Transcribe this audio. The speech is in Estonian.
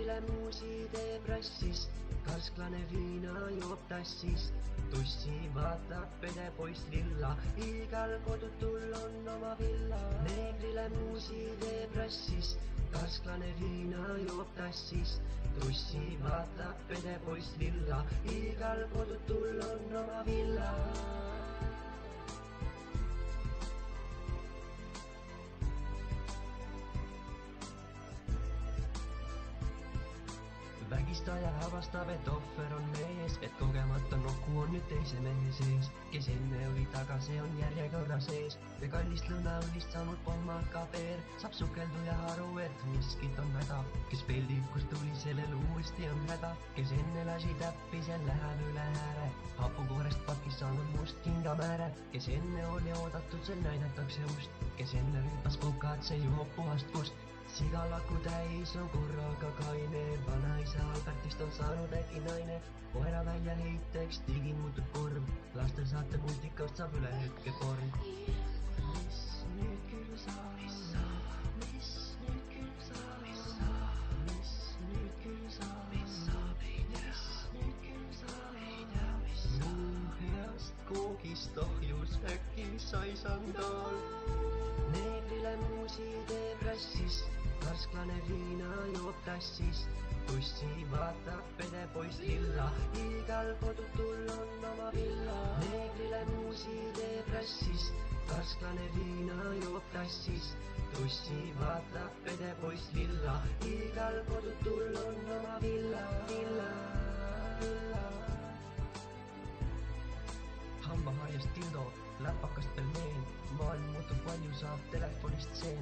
Neegrile muusi teeb rassist, karsklane viina joob tassist. Tussi vaatab pedepoiss lilla, igal kodutul on oma villa. Neegrile muusi teeb rassist, karsklane viina joob tassist. Tussi vaatab pedepoiss lilla, igal kodutul on oma villa. Vägistaja avastab, et ohver on mees, et kogemata nuku on nüüd teise mehe sees, kes enne oli taga, see on järjekorra sees ja kallist lõunaõlist saanud pohmaka peer saab sukelduja aru, et miskit on häda, kes peldib, kus tuli, sellel uuesti on häda, kes enne lasi täppi, see läheb üle ääre, hapukoorest pakis saanud must kingamääre, kes enne oli oodatud, sel näidatakse ust, kes enne rüüpas kukad, see joob puhast kust. Sigalaku täis on korraga kaine, vanaisa Albertist on saanud äkki naine. Koera välja heiteks digin muutub korv, laste saate multikast saab üle hetke porn. Mis nüüd küll saab, mis nüüd küll saab, mis nüüd küll saab, mis nüüd küll saab. Mu heast koogist ohjus äkki sai sandaal. Neegrile muusi teeb rassist, karsklane viina joob tassist. Tussi vaatab pedepoiss lilla, igal kodutul on oma villa. Neegrile muusi teeb rassist, karsklane viina joob tassist. Tussi vaatab pedepoiss lilla, igal kodutul on oma villa. Hambaharjast dildo, läpakast pelmeen, maailm muutub palju, saab telefonist see.